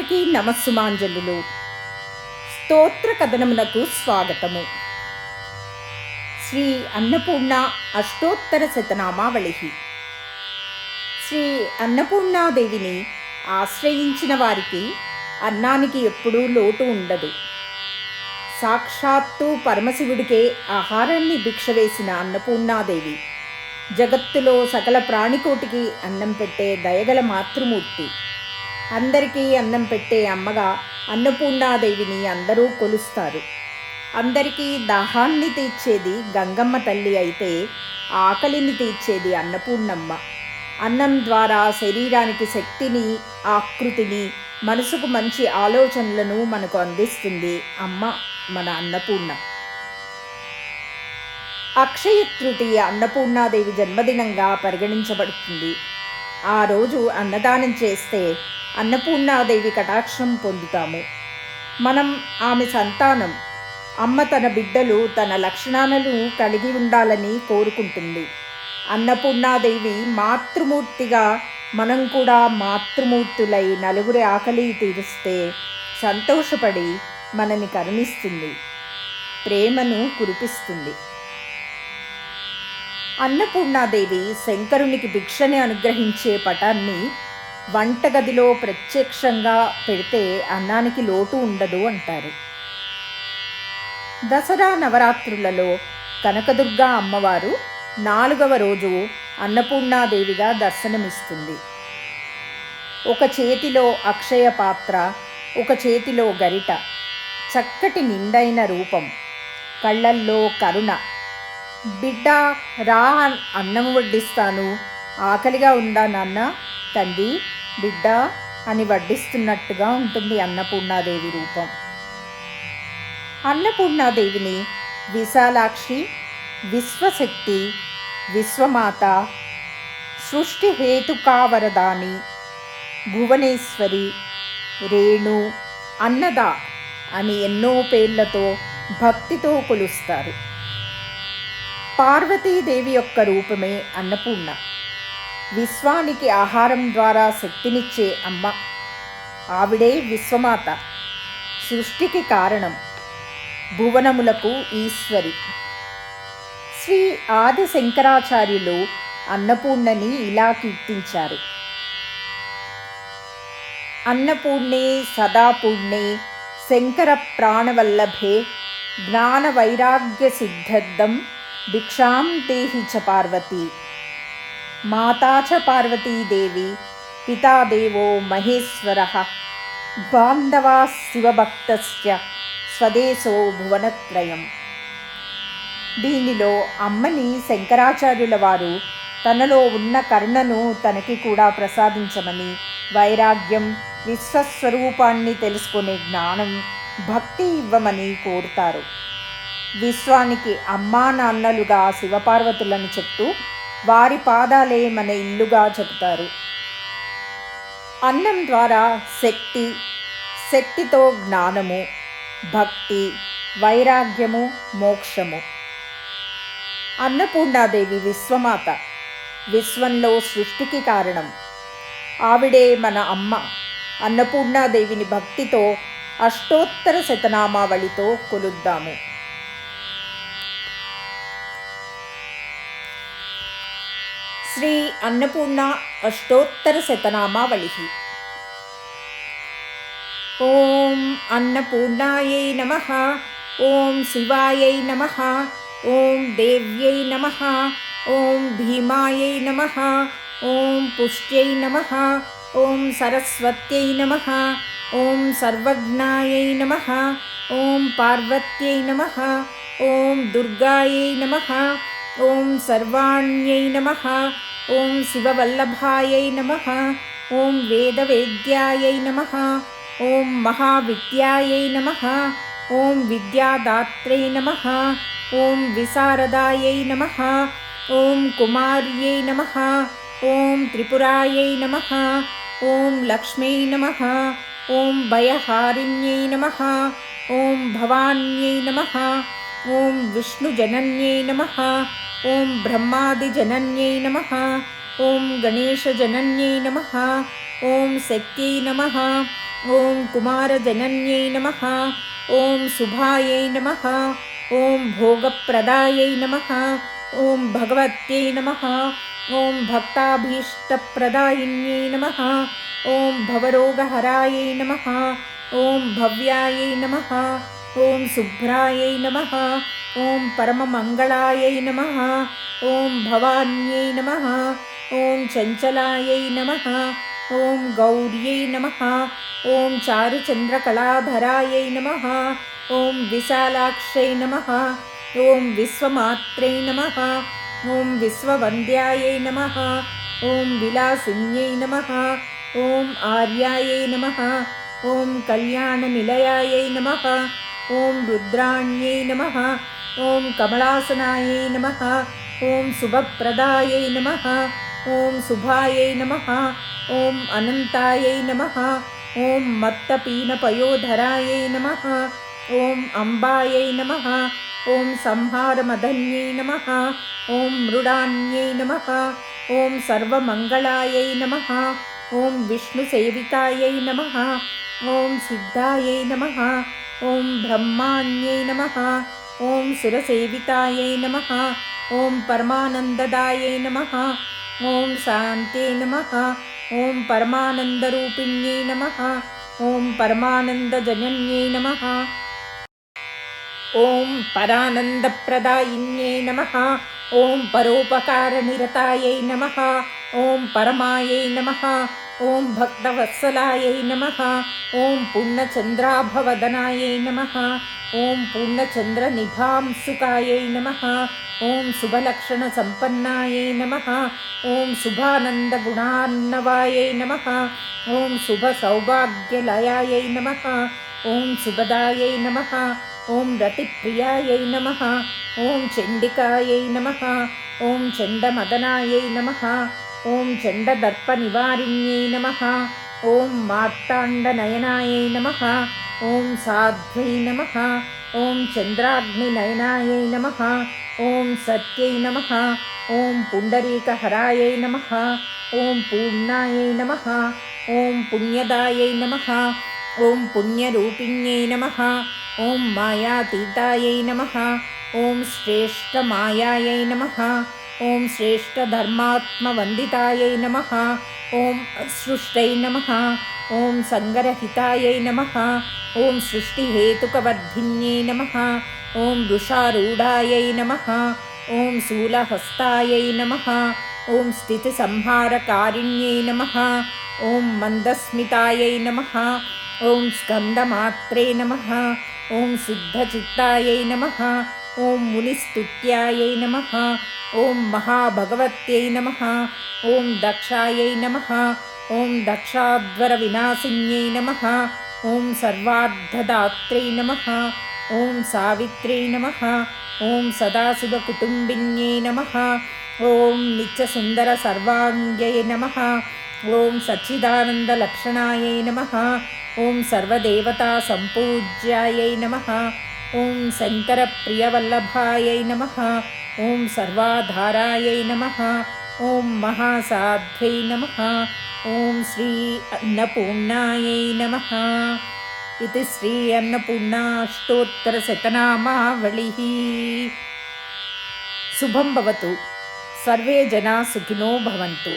అందరికీ నమస్సుమాంజలులు. స్తోత్ర కథనమునకు స్వాగతము. శ్రీ అన్నపూర్ణ అష్టోత్తర శతనామావళి. శ్రీ అన్నపూర్ణాదేవిని ఆశ్రయించిన వారికి అన్నానికి ఎప్పుడూ లోటు ఉండదు. సాక్షాత్తు పరమశివుడికే ఆహారాన్ని భిక్ష వేసిన అన్నపూర్ణాదేవి జగత్తులో సకల ప్రాణికోటికి అన్నం పెట్టే దయగల మాతృమూర్తి. అందరికీ అన్నం పెట్టే అమ్మగా అన్నపూర్ణాదేవిని అందరూ కొలుస్తారు. అందరికీ దాహాన్ని తీర్చేది గంగమ్మ తల్లి అయితే ఆకలిని తీర్చేది అన్నపూర్ణమ్మ. అన్నం ద్వారా శరీరానికి శక్తిని, ఆకృతిని, మనసుకు మంచి ఆలోచనలను మనకు అందిస్తుంది అమ్మ మన అన్నపూర్ణ. అక్షయ తృతీయ అన్నపూర్ణాదేవి జన్మదినంగా పరిగణించబడుతుంది. ఆ రోజు అన్నదానం చేస్తే అన్నపూర్ణాదేవి కటాక్షం పొందుతాము. మనం ఆమె సంతానం. అమ్మ తన బిడ్డలు తన లక్షణాలను కలిగి ఉండాలని కోరుకుంటుంది. అన్నపూర్ణాదేవి మాతృమూర్తిగా మనం కూడా మాతృమూర్తులై నలుగురి ఆకలి తీరుస్తే సంతోషపడి మనని కరుణిస్తుంది, ప్రేమను కురిపిస్తుంది. అన్నపూర్ణాదేవి శంకరునికి భిక్షని అనుగ్రహించే పటాన్ని వంటగదిలో ప్రత్యక్షంగా పెడితే అన్నానికి లోటు ఉండదు అంటారు. దసరా నవరాత్రులలో కనకదుర్గ అమ్మవారు 4వ రోజు అన్నపూర్ణాదేవిగా దర్శనమిస్తుంది. ఒక చేతిలో అక్షయ పాత్ర, ఒక చేతిలో గరిట, చక్కటి నిండైన రూపం, కళ్ళల్లో కరుణ. బిడ్డ రా, అన్నం వడ్డిస్తాను, ఆకలిగా ఉందా నాన్న, తండ్రి, బిడ్డ అని వడ్డిస్తున్నట్టుగా ఉంటుంది అన్నపూర్ణాదేవి రూపం. అన్నపూర్ణాదేవిని విశాలాక్షి, విశ్వశక్తి, విశ్వమాత, సృష్టి హేతుకావరదాని, భువనేశ్వరి, రేణు, అన్నద అని ఎన్నో పేర్లతో భక్తితో కొలుస్తారు. పార్వతీదేవి యొక్క రూపమే అన్నపూర్ణ. విశ్వానికి ఆహారం ద్వారా శక్తినిచ్చే అమ్మ. ఆవిడే విశ్వమాత, సృష్టికి కారణం, భువనములకు ఈశ్వరి. శ్రీ ఆది శంకరాచార్యులు అన్నపూర్ణని ఇలా కీర్తించారు: అన్నపూర్ణే సదాపూర్ణే శంకర ప్రాణవల్లభే జ్ఞాన వైరాగ్య సిద్ధర్థం భిక్షాం దేహి చ పార్వతీ. మాతా చ పార్వతీదేవి, పితా దేవో మహేశ్వరః, బాంధవా శివభక్తశ్చ స్వదేశో భువనత్రయం. దీనిలో అమ్మని శంకరాచార్యుల వారు తనలో ఉన్న కరుణను తనకి కూడా ప్రసాదించమని, వైరాగ్యం, విశ్వస్వరూపాన్ని తెలుసుకునే జ్ఞానం, భక్తి ఇవ్వమని కోరుతారు. విశ్వానికి అమ్మా నాన్నలుగా శివపార్వతులను చెప్తూ వారి పాదాలే మన ఇల్లుగా చెబుతారు. అన్నం ద్వారా శక్తి, శక్తితో జ్ఞానము, భక్తి, వైరాగ్యము, మోక్షము. అన్నపూర్ణాదేవి విశ్వమాత, విశ్వంలో సృష్టికి కారణం. ఆవిడే మన అమ్మ. అన్నపూర్ణాదేవిని భక్తితో అష్టోత్తర శతనామావళితో కొలుద్దాము. శ్రీ అన్నపూర్ణ అష్టోత్తర శతనామావళి. ఓం అన్నపూర్ణాయై నమః, ఓం శివాయై నమః, ఓం దేవ్యై నమః, ఓం భీమాయై నమః, ఓం పుష్ట్యై నమః, ఓం సరస్వత్యై నమః, ఓం సర్వజ్ఞాయై నమః, ఓం పార్వత్యై నమః, ఓం దుర్గాయై నమః, ఓం సర్వాణ్యై నమః, ఓం శివవల్లభాయై నమః, ఓం వేదవేద్యాయై నమః, ఓం మహావిద్యాయై నమః, ఓం విద్యాదాత్రై నమః, ఓం విశారదాయై నమః, ఓం కుమార్యై నమః, ఓం త్రిపురాయై నమః, ఓం లక్ష్మై నమః, ఓం భయహారిణ్యై నమః, ఓం భవాన్యై నమః, ఓం విష్ణుజనన్యై నమః, ఓం బ్రహ్మాదిజనన్యై నమః, ఓం గణేశజనన్యై నమః, ఓం శక్త్యై నమః, ॐ कुमारजनन्यै नमः। ॐ शुभायै नमः। ॐ भोगप्रदायै नमः। ॐ भगवत्यै नमः। ॐ भक्ताभीष्टप्रदायिन्यै नमः। ॐ भवरोगहरायै नमः। ॐ भव्यायै नमः। ॐ शुभ्रायै नमः। ॐ परममङ्गलायै नमः। ॐ भवान्यै नमः। ॐ चञ्चलायै नमः। ॐ गौर्यै नमः। ॐ चारुचन्द्रकलाधरायै नमः। ॐ विशालाक्षै नमः। ॐ विश्वमात्रै नमः। ॐ विश्ववन्द्यायै नमः। ॐ विलासिन्यै नमः। ॐ आर्यायै नमः। ॐ कल्याणनिलयायै नमः। ॐ रुद्राण्यै नमः। ॐ कमलासनायै नमः। ॐ शुभप्रदायै नमः। ॐ शुभायै नमः। ॐ अनन्तायै नमः। ॐ मत्तपीनपयोधरायै नमः। ॐ अम्बायै नमः। ॐ संहारमदन्यै नमः। ॐ मृडान्यै नमः। ॐ सर्वमङ्गलायै नमः। ॐ विष्णुसेवितायै नमः। ॐ सिद्धायै नमः। ॐ ब्रह्माण्यै नमः। ॐ सुरसेवितायै नमः। ॐ परमानन्ददायै नमः। ॐ शान्त्यै नमः। ॐ परमानन्दरूपिण्यै नमः। ॐ परमानन्दजनन्यै नमः। ॐ परानन्दप्रदायिन्यै नमः। ॐ परोपकारनिरतायै नमः। ॐ परमायै नमः। ॐ भक्तवत्सलायै नमः। ॐ पूर्णचन्द्राभवदनायै नमः। ॐ पूर्णचन्द्रनिभांसुकायै नमः। ॐ शुभलक्षणसम्पन्नायै नमः। ॐ शुभानन्दगुणार्णवायै नमः। ॐ शुभसौभाग्यलयायै नमः। ॐ शुभदायै नमः। ॐ रतिप्रियायै नमः। ॐ चण्डिकायै नमः। ॐ चण्डमदनायै नमः। ॐ चण्डदर्पनिवारिण्यै नमः। ॐ मार्ताण्डनयनायै नमः। ॐ साध्वै नमः। ॐ चन्द्राग्निनयनायै नमः। ॐ सत्यै नमः। ॐ पुण्डरीकहरायै नमः। ॐ पूर्णायै नमः। ॐ पुण्यदायै नमः। ॐ पुण्यरूपिण्यै नमः। ॐ मायातीतायै नमः। ॐ श्रेष्ठमायायै नमः। ॐ श्रेष्ठधर्मात्मवन्दितायै नमः। ॐ असृष्टै नमः। ॐ सङ्गरहितायै नमः। ॐ सृष्टिहेतुकवर्धिन्यै नमः। ॐ वृषारूढायै नमः। ॐ शूलहस्तायै नमः। ॐ स्थितिसंहारकारिण्यै नमः। ॐ मन्दस्मितायै नमः। ॐ स्कन्दमात्रे नमः। ॐ शुद्धचित्तायै नमः। ॐ मुनिस्तुत्यायै नमः। ॐ महाभगवत्यै नमः। ॐ दक्षायै नमः। ॐ दक्षाध्वरविनाशिन्यै नमः। ॐ सर्वार्धदात्रै नमः। ॐ सावित्र्यै नमः। ॐ सदाशिवकुटुम्बिन्यै नमः। ॐ नित्यसुन्दरसर्वाङ्ग्यै नमः। ॐ सच्चिदानन्दलक्षणायै नमः। ॐ सर्वदेवतासम्पूज्यायै नमः। ॐ शङ्करप्रियवल्लभायै नमः। ॐ सर्वाधारायै नमः। ॐ महासाध्वै नमः। ॐ श्री अन्नपूर्णायै नमः। इति श्री अन्नपूर्णाष्टोत्तरशतनामावलिः। शुभं भवतु। सर्वे जनाः सुखिनो भवन्तु।